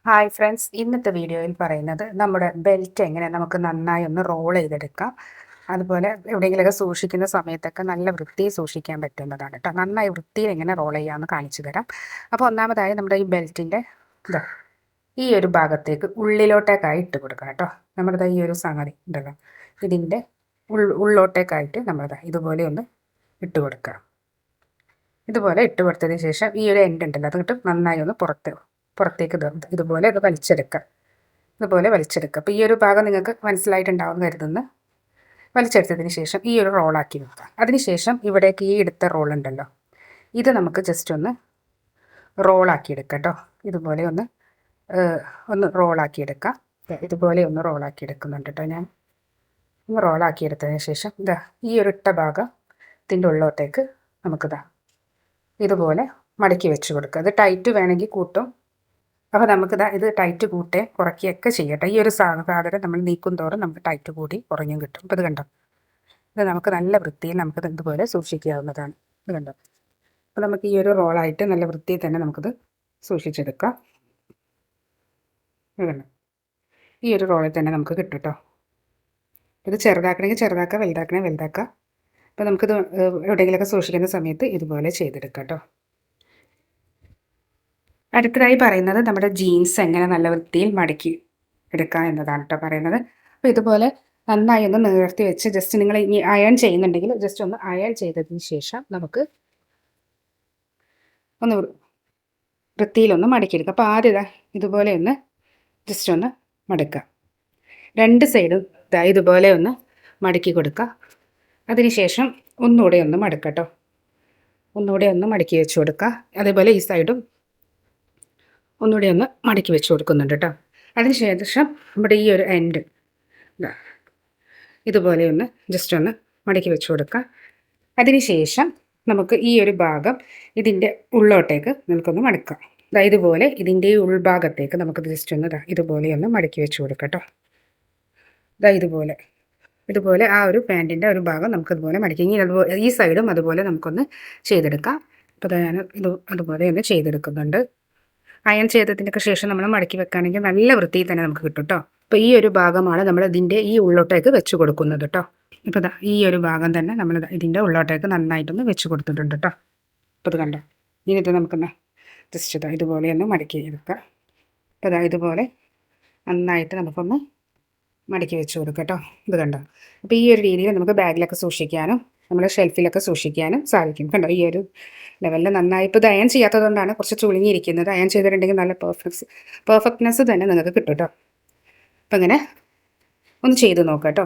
Hi friends, ഇന്നത്തെ വീഡിയോയിൽ പറയുന്നത് നമ്മുടെ ബെൽറ്റ് എങ്ങനെ നമുക്ക് നന്നായി ഒന്ന് റോൾ ചെയ്തെടുക്കാം. അതുപോലെ എവിടെയെങ്കിലുമൊക്കെ സൂക്ഷിക്കുന്ന സമയത്തൊക്കെ നല്ല വൃത്തിയിൽ സൂക്ഷിക്കാൻ പറ്റുന്നതാണ് കേട്ടോ. നന്നായി വൃത്തിയിൽ എങ്ങനെ റോൾ ചെയ്യാമെന്ന് കാണിച്ചു തരാം. അപ്പോൾ ഒന്നാമതായി നമ്മുടെ ഈ ബെൽറ്റിൻ്റെ ഈ ഒരു ഭാഗത്തേക്ക് ഉള്ളിലോട്ടേക്കായി ഇട്ട് കൊടുക്കണം കേട്ടോ. നമ്മുടെ ഈ ഒരു സംഗതി ഉണ്ടല്ലോ, ഇതിൻ്റെ ഉള്ളോട്ടേക്കായിട്ട് നമ്മളിതാ ഇതുപോലെ ഒന്ന് ഇട്ട് കൊടുക്കുക. ഇതുപോലെ ഇട്ട് കൊടുത്തതിന് ശേഷം ഈ ഒരു എൻഡ് ഉണ്ടല്ലോ, അത് കിട്ടും നന്നായി ഒന്ന് പുറത്തേക്ക് ഇതുപോലെ അത് വലിച്ചെടുക്കുക. ഇതുപോലെ വലിച്ചെടുക്കുക. അപ്പോൾ ഈ ഒരു ഭാഗം നിങ്ങൾക്ക് മനസ്സിലായിട്ടുണ്ടാവും കരുതുന്നു. വലിച്ചെടുത്തതിന് ശേഷം ഈ ഒരു റോളാക്കി വെക്കുക. അതിനുശേഷം ഇവിടേക്ക് ഈ എടുത്ത റോൾ ഉണ്ടല്ലോ, ഇത് നമുക്ക് ജസ്റ്റ് ഒന്ന് റോളാക്കി എടുക്കാം കേട്ടോ. ഇതുപോലെ ഒന്ന് റോളാക്കി എടുക്കാം. ഇതുപോലെ ഒന്ന് റോളാക്കി എടുക്കുന്നുണ്ട് കേട്ടോ. ഞാൻ ഒന്ന് റോളാക്കി എടുത്തതിന് ശേഷം ഇതാ ഈ ഒരു ഇട്ട ഭാഗത്തിൻ്റെ ഉള്ളോട്ടേക്ക് നമുക്കിതാ ഇതുപോലെ മടക്കി വെച്ച് കൊടുക്കുക. അത് ടൈറ്റ് വേണമെങ്കിൽ കൂട്ടും. അപ്പോൾ നമുക്കിതാ ഇത് ടൈറ്റ് കൂട്ടേ കുറയ്ക്കുകയൊക്കെ ചെയ്യട്ടെ. ഈ ഒരു സാധനം നമ്മൾ നീക്കും തോറും നമുക്ക് ടൈറ്റ് കൂടി കുറഞ്ഞും കിട്ടും. അപ്പോൾ ഇത് കണ്ടോ, ഇത് നമുക്ക് നല്ല വൃത്തിയിൽ നമുക്കിത് ഇതുപോലെ സൂക്ഷിക്കാവുന്നതാണ്. ഇത് കണ്ടോ. അപ്പോൾ നമുക്ക് ഈ ഒരു റോളായിട്ട് നല്ല വൃത്തിയിൽ തന്നെ നമുക്കിത് സൂക്ഷിച്ചെടുക്കാം. ഇത് കണ്ടോ, ഈ ഒരു റോളിൽ തന്നെ നമുക്ക് കിട്ടും കേട്ടോ. ഇത് ചെറുതാക്കണമെങ്കിൽ ചെറുതാക്കുക, വലുതാക്കണമെങ്കിൽ വലുതാക്കുക. അപ്പോൾ നമുക്കിത് എവിടെയെങ്കിലുമൊക്കെ സൂക്ഷിക്കുന്ന സമയത്ത് ഇതുപോലെ ചെയ്തെടുക്കാം കേട്ടോ. അടുത്തതായി പറയുന്നത് നമ്മുടെ ജീൻസ് എങ്ങനെ നല്ല വൃത്തിയിൽ മടക്കി എടുക്കാം എന്നതാണ് കേട്ടോ പറയുന്നത്. അപ്പോൾ ഇതുപോലെ നന്നായി ഒന്ന് നിവർത്തി വെച്ച് ജസ്റ്റ് നിങ്ങൾ ഇനി അയൺ ചെയ്യുന്നുണ്ടെങ്കിൽ ജസ്റ്റ് ഒന്ന് അയൺ ചെയ്തതിന് ശേഷം നമുക്ക് ഒന്ന് വൃത്തിയിലൊന്ന് മടക്കിയെടുക്കുക. അപ്പോൾ ആദ്യം ഇതുപോലെ ഒന്ന് ജസ്റ്റ് ഒന്ന് മടക്കുക. രണ്ട് സൈഡും ഇതുപോലെ ഒന്ന് മടക്കി കൊടുക്കുക. അതിനുശേഷം ഒന്നുകൂടെ ഒന്ന് മടക്കുക കേട്ടോ. ഒന്നുകൂടെ ഒന്ന് മടക്കി വെച്ച് കൊടുക്കുക. അതേപോലെ ഈ സൈഡും ഒന്നുകൂടി ഒന്ന് മടക്കി വെച്ച് കൊടുക്കുന്നുണ്ട് കേട്ടോ. അതിനുശേഷം നമ്മുടെ ഈ ഒരു എൻഡ് ഇതുപോലെ ഒന്ന് ജസ്റ്റ് ഒന്ന് മടക്കി വെച്ച് കൊടുക്കുക. അതിനുശേഷം നമുക്ക് ഈ ഒരു ഭാഗം ഇതിൻ്റെ ഉള്ളോട്ടേക്ക് നമുക്കൊന്ന് മടക്കാം. ഇതുപോലെ ഇതിൻ്റെ ഈ ഉൾഭാഗത്തേക്ക് നമുക്ക് ജസ്റ്റ് ഒന്ന് ഇതുപോലെ ഒന്ന് മടക്കി വെച്ച് കൊടുക്കാം കേട്ടോ. ഇതുപോലെ ആ ഒരു പാൻറ്റിൻ്റെ ഒരു ഭാഗം നമുക്കിതുപോലെ മടക്കി ഈ സൈഡും അതുപോലെ നമുക്കൊന്ന് ചെയ്തെടുക്കാം. അപ്പോൾ ഞാൻ അതുപോലെ ഒന്ന് ചെയ്തെടുക്കുന്നുണ്ട്. അയൺ ചെയ്തതിനൊക്കെ ശേഷം നമ്മൾ മടക്കി വെക്കുകയാണെങ്കിൽ നല്ല വൃത്തിയിൽ തന്നെ നമുക്ക് കിട്ടും കേട്ടോ. അപ്പോൾ ഈ ഒരു ഭാഗമാണ് നമ്മൾ ഇതിൻ്റെ ഈ ഉള്ളോട്ടേക്ക് വെച്ച് കൊടുക്കുന്നത് കേട്ടോ. ഇപ്പോൾ ഈ ഒരു ഭാഗം തന്നെ നമ്മൾ ഇതിൻ്റെ ഉള്ളോട്ടേക്ക് നന്നായിട്ടൊന്ന് വെച്ച് കൊടുത്തിട്ടുണ്ട് കേട്ടോ. അപ്പോൾ ഇത് കണ്ടോ, ഇനി ഇത് നമുക്കൊന്ന് ജസ്റ്റ് ഇതുപോലെ ഒന്ന് മടക്കി എടുക്കുക. അപ്പോൾ ഇതുപോലെ നന്നായിട്ട് നമുക്കൊന്ന് മടക്കി വെച്ച് കൊടുക്കുക കേട്ടോ. ഇത് കണ്ടോ. അപ്പോൾ ഈ ഒരു രീതിയിൽ നമുക്ക് ബാഗിലൊക്കെ സൂക്ഷിക്കാനും നമ്മൾ ഷെൽഫിലൊക്കെ സൂക്ഷിക്കാനും സാധിക്കും. കണ്ടോ, ഈ ഒരു ലെവലിൽ നന്നായി. ഇപ്പോൾ ഇത് അയൺ ചെയ്യാത്തതുകൊണ്ടാണ് കുറച്ച് ചുളുങ്ങിയിരിക്കുന്നത്. അയൺ ചെയ്തിട്ടുണ്ടെങ്കിൽ നല്ല പെർഫെക്റ്റ്നെസ് തന്നെ നിങ്ങൾക്ക് കിട്ടും കേട്ടോ. അപ്പോൾ ഇങ്ങനെ ഒന്ന് ചെയ്ത് നോക്കാം കേട്ടോ.